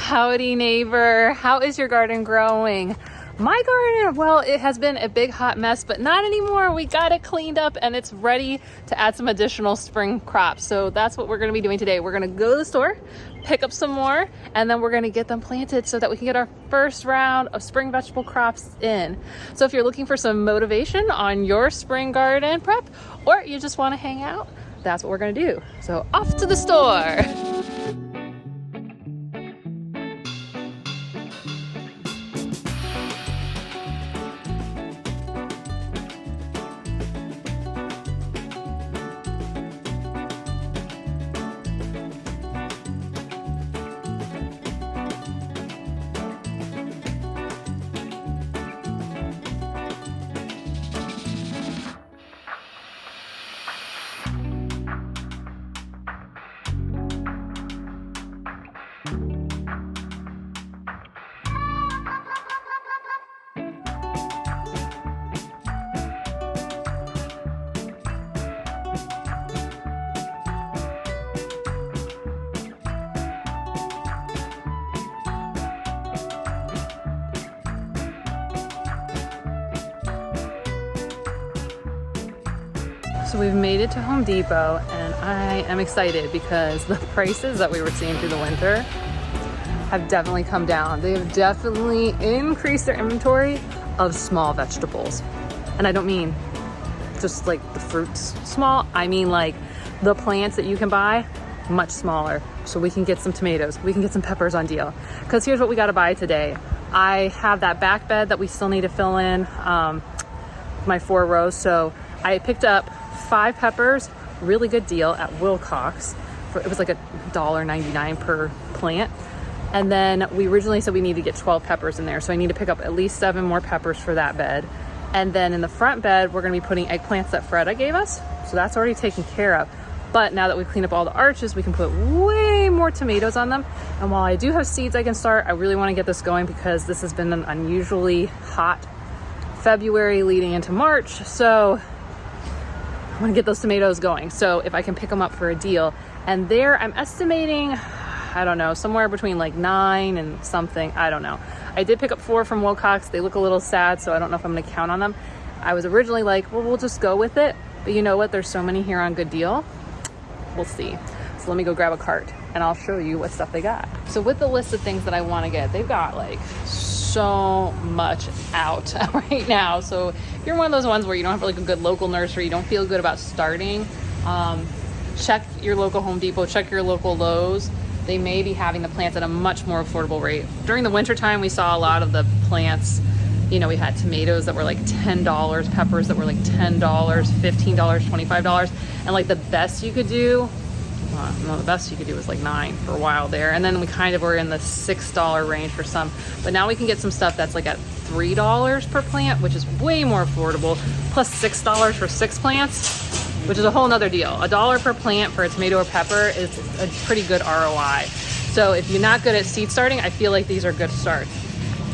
Howdy neighbor, how is your garden growing? My garden, well, it has been a big hot mess, but not anymore. We got it cleaned up and it's ready to add some additional spring crops. So that's what we're gonna be doing today. We're gonna go to the store, pick up some more, and then we're gonna get them planted so that we can get our first round of spring vegetable crops in. So if you're looking for some motivation on your spring garden prep, or you just wanna hang out, that's what we're gonna do. So off to the store. So we've made it to Home Depot and I am excited because the prices that we were seeing through the winter have definitely come down. They have definitely increased their inventory of small vegetables. And I don't mean just like the fruits small, I mean like the plants that you can buy much smaller. So we can get some tomatoes, we can get some peppers on deal. Because here's what we gotta buy today. I have that back bed that we still need to fill in, my 4 rows. So I picked up 5 peppers, really good deal at Wilcox. It was like $1.99 per plant. And then we originally said we need to get 12 peppers in there. So I need to pick up at least 7 more peppers for that bed. And then in the front bed, we're gonna be putting eggplants that Freda gave us. So that's already taken care of. But now that we've cleaned up all the arches, we can put way more tomatoes on them. And while I do have seeds I can start, I really wanna get this going because this has been an unusually hot February leading into March. So I want to get those tomatoes going. So if I can pick them up for a deal, and there I'm estimating, I don't know, somewhere between like 9 and something, I don't know. I did pick up 4 from Wilcox. They look a little sad, so I don't know if I'm going to count on them. I was originally like, well, we'll just go with it. But you know what? There's so many here on good deal. We'll see. So let me go grab a cart and I'll show you what stuff they got. So with the list of things that I want to get, they've got like so much out right now. So if you're one of those ones where you don't have like a good local nursery, you don't feel good about starting, check your local Home Depot, check your local Lowe's. They may be having the plants at a much more affordable rate. During the winter time, we saw a lot of the plants, you know, we had tomatoes that were like $10, peppers that were like $10, $15, $25. And like the best you could do, the best you could do was like $9 for a while there. And then we kind of were in the $6 range for some. But now we can get some stuff that's like at $3 per plant, which is way more affordable, plus $6 for 6 plants, which is a whole nother deal. $1 per plant for a tomato or pepper is a pretty good ROI. So if you're not good at seed starting, I feel like these are good starts.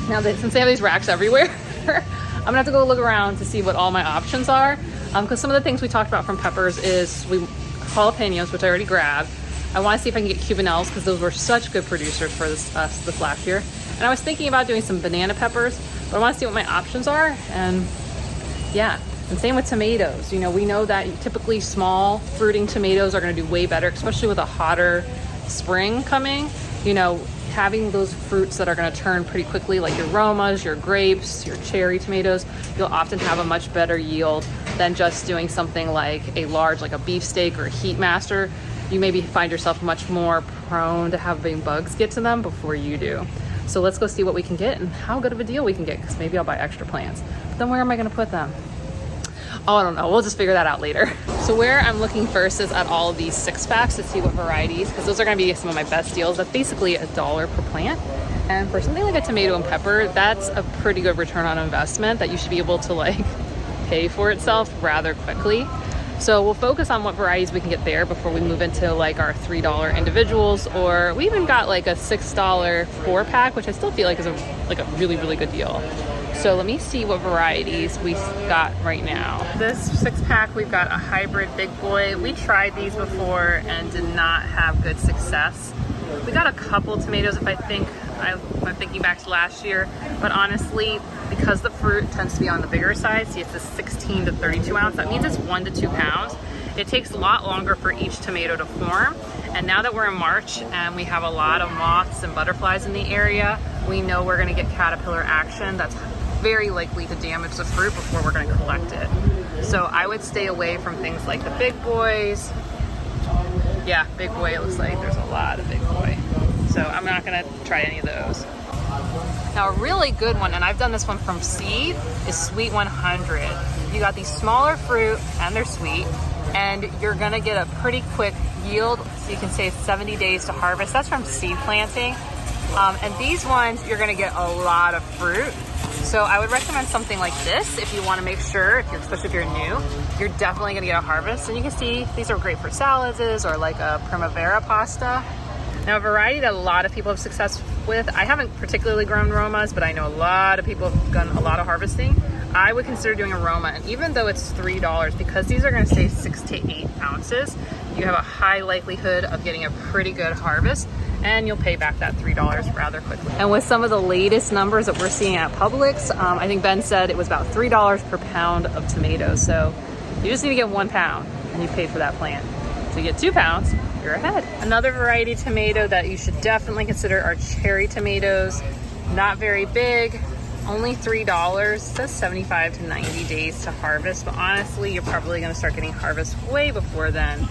Now, since they have these racks everywhere, I'm gonna have to go look around to see what all my options are. Because some of the things we talked about from peppers is jalapenos, which I already grabbed. I want to see if I can get cubanelles because those were such good producers for this last year. And I was thinking about doing some banana peppers, but I want to see what my options are. And yeah, and same with tomatoes. You know, we know that typically small fruiting tomatoes are going to do way better, especially with a hotter spring coming. You know, having those fruits that are going to turn pretty quickly, like your Romas, your grapes, your cherry tomatoes, you'll often have a much better yield than just doing something like a large, like a beefsteak or a heat master. You maybe find yourself much more prone to having bugs get to them before you do. So let's go see what we can get and how good of a deal we can get, because maybe I'll buy extra plants. But then where am I going to put them? Oh, I don't know. We'll just figure that out later. So where I'm looking first is at all of these 6-packs to see what varieties, because those are going to be some of my best deals. That's basically $1 per plant. And for something like a tomato and pepper, that's a pretty good return on investment that you should be able to like pay for itself rather quickly. So we'll focus on what varieties we can get there before we move into like our $3 individuals, or we even got like a $6 4-pack, which I still feel like is a really, really good deal. So let me see what varieties we got right now. This 6-pack, we've got a hybrid big boy. We tried these before and did not have good success. We got a couple tomatoes, if I think I'm thinking back to last year, but honestly, because the fruit tends to be on the bigger side, see it's a 16 to 32 ounce, that means it's 1 to 2 pounds. It takes a lot longer for each tomato to form. And now that we're in March and we have a lot of moths and butterflies in the area, we know we're gonna get caterpillar action that's very likely to damage the fruit before we're gonna collect it. So I would stay away from things like the big boys. Yeah, big boy, it looks like there's a lot of big boy. So I'm not gonna try any of those. Now a really good one, and I've done this one from seed, is Sweet 100. You got these smaller fruit and they're sweet, and you're gonna get a pretty quick yield. So you can say 70 days to harvest. That's from seed planting. And these ones, you're gonna get a lot of fruit. So I would recommend something like this if you want to make sure, especially if you're new, you're definitely going to get a harvest. And you can see these are great for salads or like a primavera pasta. Now, a variety that a lot of people have success with, I haven't particularly grown Romas, but I know a lot of people have done a lot of harvesting. I would consider doing a Roma, and even though it's $3, because these are going to stay 6 to 8 ounces, you have a high likelihood of getting a pretty good harvest, and you'll pay back that $3 rather quickly. And with some of the latest numbers that we're seeing at Publix, I think Ben said it was about $3 per pound of tomatoes. So you just need to get 1 pound and you paid for that plant. So you get 2 pounds, you're ahead. Another variety tomato that you should definitely consider are cherry tomatoes. Not very big, only $3. It says 75 to 90 days to harvest, but honestly, you're probably gonna start getting harvest way before then.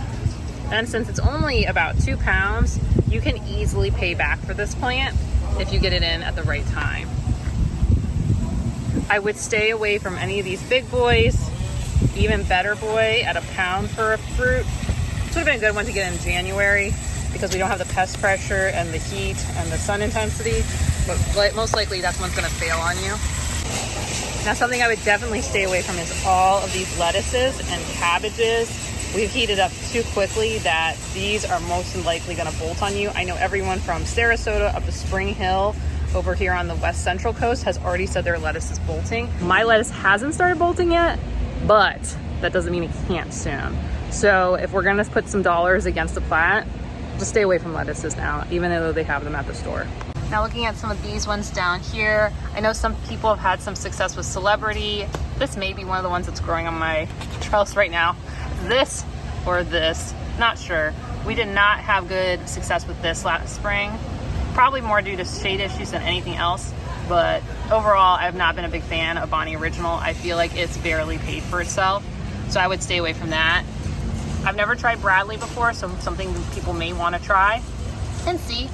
And since it's only about 2 pounds, you can easily pay back for this plant if you get it in at the right time. I would stay away from any of these big boys. Even better boy at £1 for a fruit. This would have been a good one to get in January because we don't have the pest pressure and the heat and the sun intensity, but most likely that one's gonna fail on you. Now, something I would definitely stay away from is all of these lettuces and cabbages. We've heated up too quickly that these are most likely gonna bolt on you. I know everyone from Sarasota up to Spring Hill over here on the west central coast has already said their lettuce is bolting. My lettuce hasn't started bolting yet, but that doesn't mean it can't soon. So if we're gonna put some dollars against the plant, just stay away from lettuces now, even though they have them at the store. Now looking at some of these ones down here, I know some people have had some success with Celebrity. This may be one of the ones that's growing on my trellis right now. This or this, not sure. We did not have good success with this last spring, probably more due to shade issues than anything else, but overall I have not been a big fan of Bonnie Original. I feel like it's barely paid for itself, so I would stay away from that. I've never tried Bradley before, so something people may want to try and see.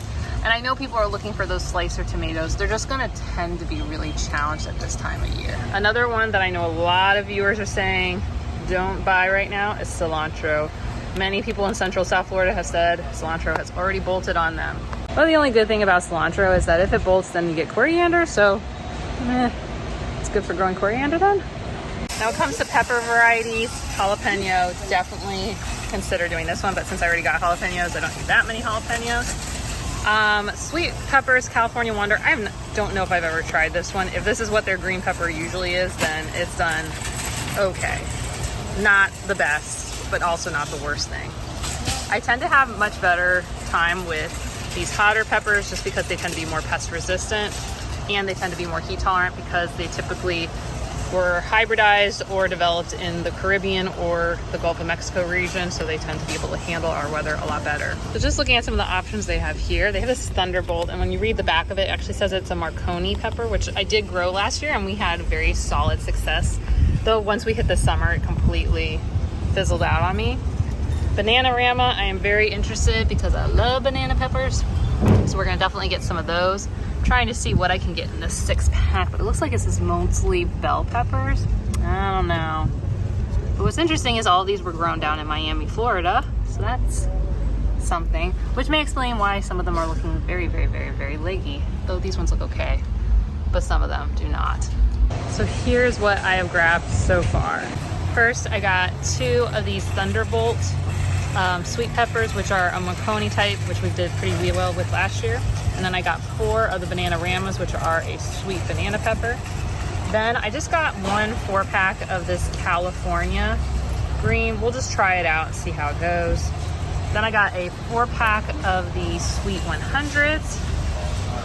And I know people are looking for those slicer tomatoes. They're just gonna tend to be really challenged at this time of year. Another one that I know a lot of viewers are saying don't buy right now is cilantro. Many people in Central South Florida have said cilantro has already bolted on them. Well, the only good thing about cilantro is that if it bolts, then you get coriander, so it's good for growing coriander then. Now it comes to pepper varieties, jalapeno, definitely consider doing this one, but since I already got jalapenos, I don't need that many jalapenos. Sweet peppers, California Wonder. Don't know if I've ever tried this one. If this is what their green pepper usually is, then it's done okay. Not the best, but also not the worst thing. I tend to have much better time with these hotter peppers just because they tend to be more pest resistant and they tend to be more heat tolerant because they typically were hybridized or developed in the Caribbean or the Gulf of Mexico region, so they tend to be able to handle our weather a lot better. So just looking at some of the options they have here, they have this Thunderbolt, and when you read the back of it, it actually says it's a Marconi pepper, which I did grow last year and we had very solid success. Though once we hit the summer, it completely fizzled out on me. Bananarama, I am very interested because I love banana peppers. So we're gonna definitely get some of those. I'm trying to see what I can get in this 6-pack, but it looks like this is mostly bell peppers. I don't know. But what's interesting is all these were grown down in Miami, Florida. So that's something, which may explain why some of them are looking very, very, very, very leggy. Though these ones look okay, but some of them do not. So here's what I have grabbed so far. First, I got 2 of these Thunderbolt sweet peppers, which are a Marconi type, which we did pretty well with last year. And then I got 4 of the Bananaramas, which are a sweet banana pepper. Then I just got 1 4-pack of this California green. We'll just try it out and see how it goes. Then I got a 4-pack of the sweet 100s.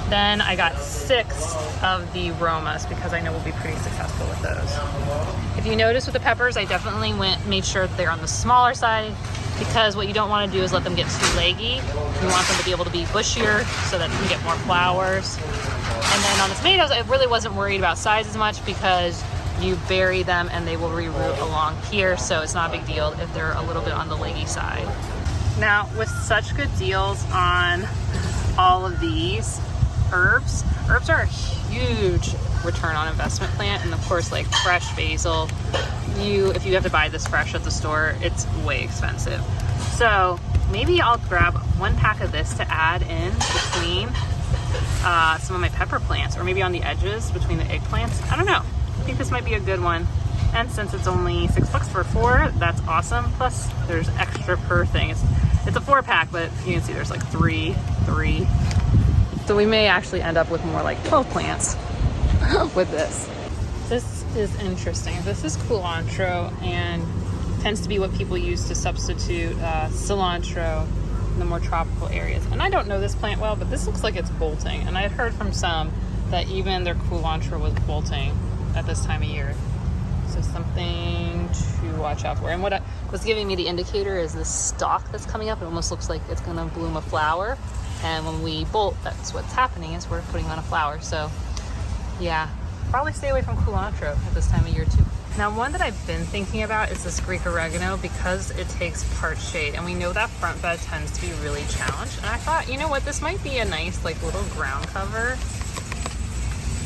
Then I got 6 of the Romas because I know we'll be pretty successful with those. If you notice with the peppers, I definitely made sure that they're on the smaller side, because what you don't want to do is let them get too leggy. You want them to be able to be bushier so that you can get more flowers. And then on the tomatoes, I really wasn't worried about size as much because you bury them and they will reroot along here, so it's not a big deal if they're a little bit on the leggy side. Now, with such good deals on all of these herbs are a huge return on investment plant. And of course, like fresh basil, if you have to buy this fresh at the store, it's way expensive. So maybe I'll grab 1 pack of this to add in between some of my pepper plants, or maybe on the edges between the eggplants. I don't know. I think this might be a good one. And since it's only $6 for 4, that's awesome. Plus there's extra per thing. It's a 4-pack, but you can see there's like 3. So we may actually end up with more like 12 plants with this. This is interesting. This is culantro and tends to be what people use to substitute cilantro in the more tropical areas. And I don't know this plant well, but this looks like it's bolting. And I had heard from some that even their culantro was bolting at this time of year. So something to watch out for. And what was giving me the indicator is this stalk that's coming up. It almost looks like it's gonna bloom a flower. And when we bolt, that's what's happening, is we're putting on a flower. So yeah, probably stay away from culantro at this time of year too. Now, one that I've been thinking about is this Greek oregano, because it takes part shade, and we know that front bed tends to be really challenged. And I thought, you know what, this might be a nice like little ground cover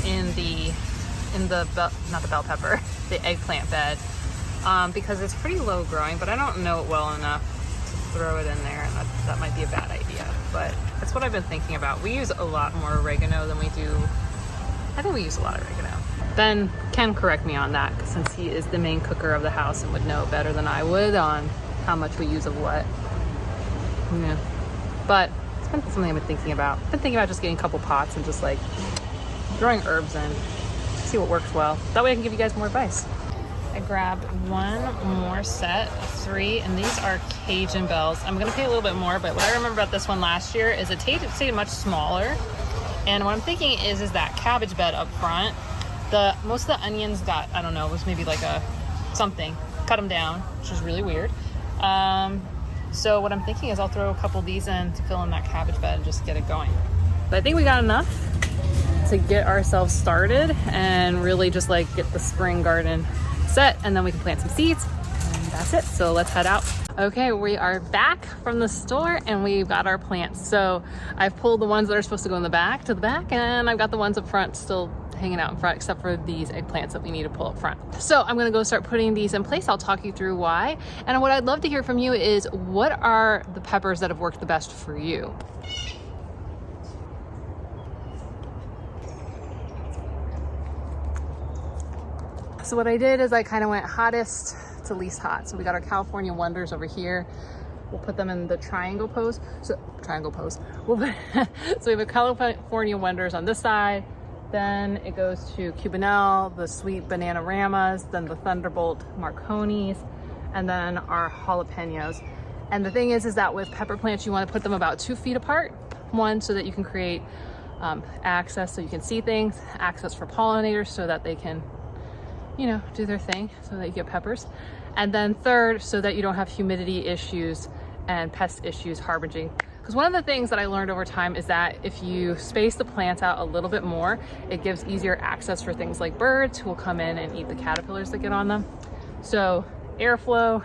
in the not the bell pepper, the eggplant bed, because it's pretty low growing, but I don't know it well enough to throw it in there, and that might be a bad idea. But that's what I've been thinking about. We use a lot more oregano than we do. I think we use a lot of oregano. Ben can correct me on that, since he is the main cooker of the house and would know better than I would on how much we use of what. Yeah. But it's been something I've been thinking about. I've been thinking about just getting a couple pots and just like throwing herbs in, see what works well. That way I can give you guys more advice. I grabbed 1 more set of 3, and these are Cajun bells. I'm gonna pay a little bit more, but what I remember about this one last year is it stayed much smaller. And what I'm thinking is that cabbage bed up front, most of the onions got, I don't know, it was maybe like something, cut them down, which is really weird. So what I'm thinking is I'll throw a couple of these in to fill in that cabbage bed and just get it going. But I think we got enough to get ourselves started and really just like get the spring garden set, and then we can plant some seeds, and that's it. So let's head out. Okay, we are back from the store and we've got our plants. So I've pulled the ones that are supposed to go in the back to the back, and I've got the ones up front still hanging out in front, except for these eggplants that we need to pull up front. So I'm gonna go start putting these in place. I'll talk you through why. And what I'd love to hear from you is, what are the peppers that have worked the best for you? So what I did is I kind of went hottest to least hot. So we got our California Wonders over here. We'll put them in the triangle pose. So we have a California Wonders on this side. Then it goes to Cubanelle, the sweet banana ramas, then the Thunderbolt Marconis, and then our jalapenos. And the thing is that with pepper plants, you want to put them about 2 feet apart. One, so that you can create access so you can see things, access for pollinators so that they can, you know, do their thing so that you get peppers. And then third, so that you don't have humidity issues and pest issues harbinging. Because one of the things that I learned over time is that if you space the plants out a little bit more, it gives easier access for things like birds who will come in and eat the caterpillars that get on them. So airflow,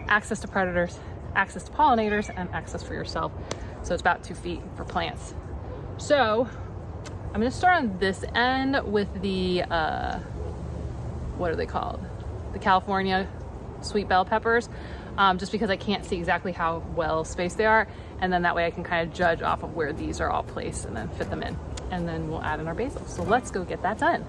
access to predators, access to pollinators, and access for yourself. So it's about 2 feet for plants. So I'm gonna start on this end with the, what are they called? The California sweet bell peppers, just because I can't see exactly how well spaced they are. And then that way I can kind of judge off of where these are all placed and then fit them in. And then we'll add in our basil. So let's go get that done.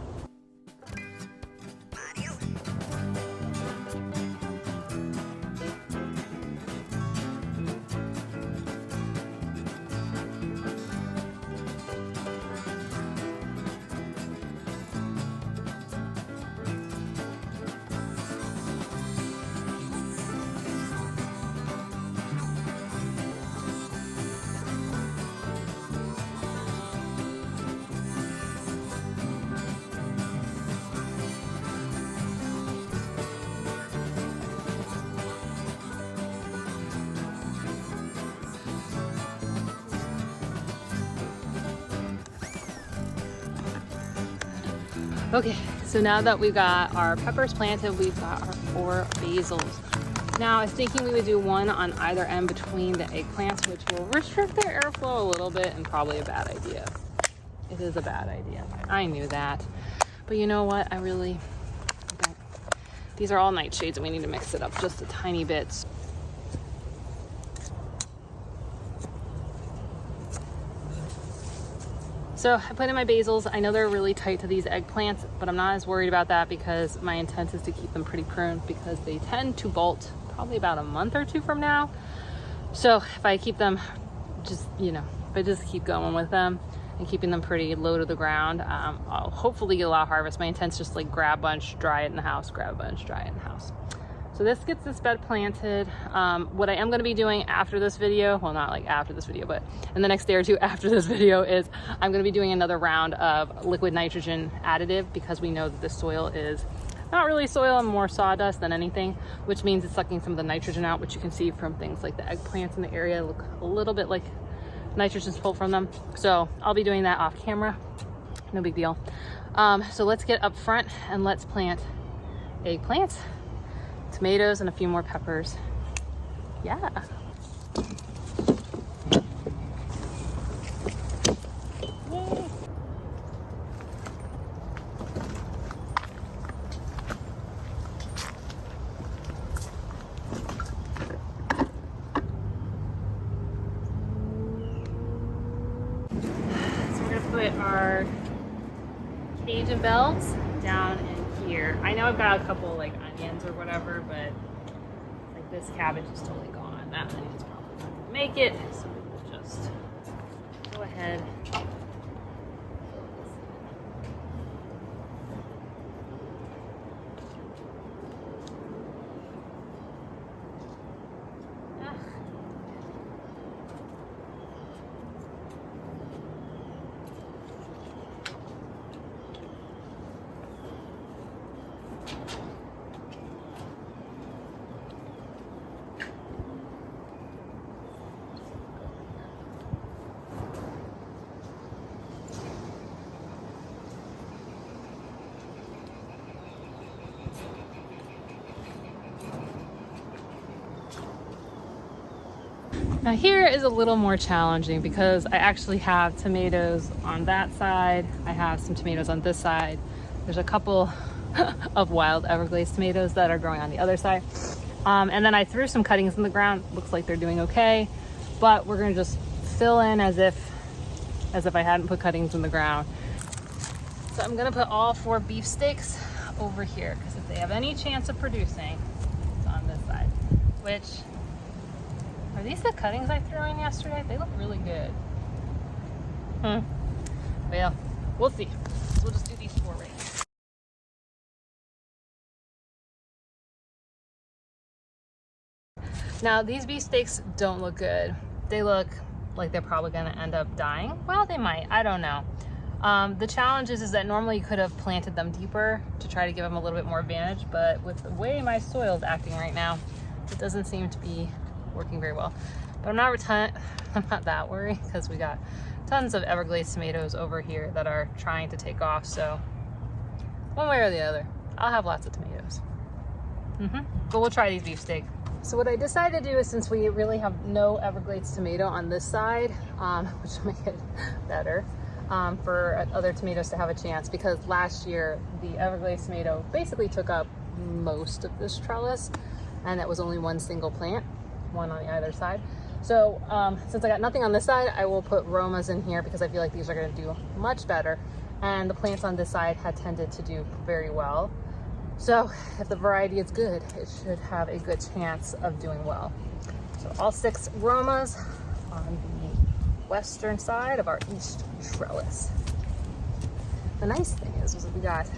Okay, so now that we've got our peppers planted, we've got our 4 basils. Now I was thinking we would do one on either end between the eggplants, which will restrict their airflow a little bit and probably a bad idea. It is a bad idea. I knew that. But you know what? Okay. These are all nightshades and we need to mix it up just a tiny bit. So I put in my basils. I know they're really tight to these eggplants, but I'm not as worried about that because my intent is to keep them pretty pruned because they tend to bolt probably about a month or 2 from now. So if I keep them just, you know, if I just keep going with them and keeping them pretty low to the ground, I'll hopefully get a lot of harvest. My intent's just like grab a bunch, dry it in the house, grab a bunch, dry it in the house. So this gets this bed planted. What I am gonna be doing after this video, well, not like after this video, but in the next day or 2 after this video is I'm gonna be doing another round of liquid nitrogen additive because we know that the soil is not really soil and more sawdust than anything, which means it's sucking some of the nitrogen out, which you can see from things like the eggplants in the area look a little bit like nitrogen's pulled from them. So I'll be doing that off camera, no big deal. So let's get up front and let's plant eggplants, tomatoes, and a few more peppers. Yeah. Yay. So we're gonna put our Cajun bells down in here. I know I've got a couple like onions or whatever, but like this cabbage is totally gone. That onion's probably not gonna make it, so we'll just go ahead. Now here is a little more challenging because I actually have tomatoes on that side. I have some tomatoes on this side. There's a couple of wild Everglades tomatoes that are growing on the other side. And then I threw some cuttings in the ground. Looks like they're doing okay, but we're gonna just fill in as if I hadn't put cuttings in the ground. So I'm gonna put all 4 beefsteaks over here because if they have any chance of producing, it's on this side, which, are these the cuttings I threw in yesterday? They look really good. Well, we'll see. So we'll just do these 4 right now. Now these beefsteaks don't look good. They look like they're probably gonna end up dying. Well, they might, I don't know. The challenge is that normally you could have planted them deeper to try to give them a little bit more advantage, but with the way my soil is acting right now, it doesn't seem to be working very well. But I'm not that worried because we got tons of Everglades tomatoes over here that are trying to take off. So one way or the other, I'll have lots of tomatoes. But we'll try these beefsteak. So what I decided to do is, since we really have no Everglades tomato on this side, which will make it better, for other tomatoes to have a chance, because last year the Everglades tomato basically took up most of this trellis and it was only one single plant, one on the either side. So since I got nothing on this side, I will put Romas in here because I feel like these are going to do much better, and the plants on this side had tended to do very well. So if the variety is good, it should have a good chance of doing well. So all 6 Romas on the western side of our east trellis. The nice thing is that we got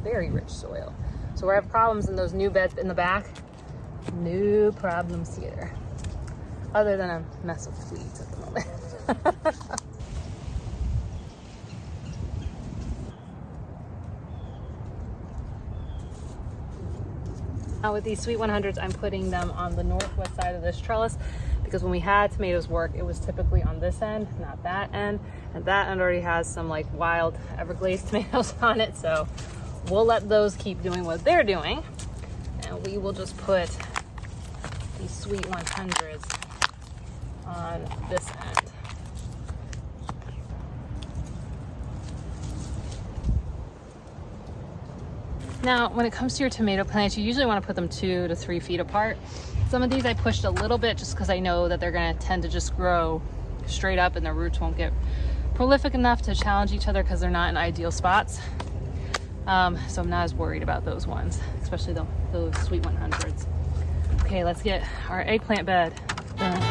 very rich soil. So where I have problems in those new beds in the back, no problems here. Other than a mess of weeds at the moment. Now with these Sweet 100s, I'm putting them on the northwest side of this trellis because when we had tomatoes work, it was typically on this end, not that end. And that end already has some like wild Everglades tomatoes on it. So we'll let those keep doing what they're doing. And we will just put these sweet 100s on this end. Now, when it comes to your tomato plants, you usually want to put them 2 to 3 feet apart. Some of these I pushed a little bit just because I know that they're going to tend to just grow straight up and the roots won't get prolific enough to challenge each other because they're not in ideal spots. So I'm not as worried about those ones, especially those sweet 100s. Okay, let's get our eggplant bed done.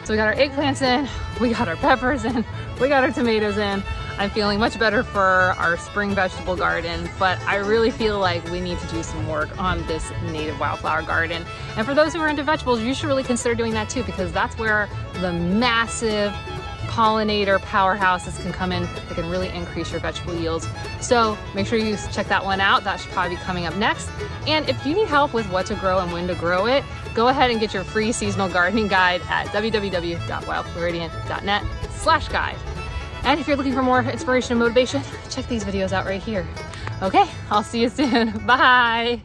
So we got our eggplants in, we got our peppers in, we got our tomatoes in. I'm feeling much better for our spring vegetable garden, but I really feel like we need to do some work on this native wildflower garden. And for those who are into vegetables, you should really consider doing that too, because that's where the massive pollinator powerhouses can come in that can really increase your vegetable yields. So make sure you check that one out. That should probably be coming up next. And if you need help with what to grow and when to grow it, go ahead and get your free seasonal gardening guide at www.wildfloridian.net/guide. And if you're looking for more inspiration and motivation, check these videos out right here. Okay, I'll see you soon. Bye.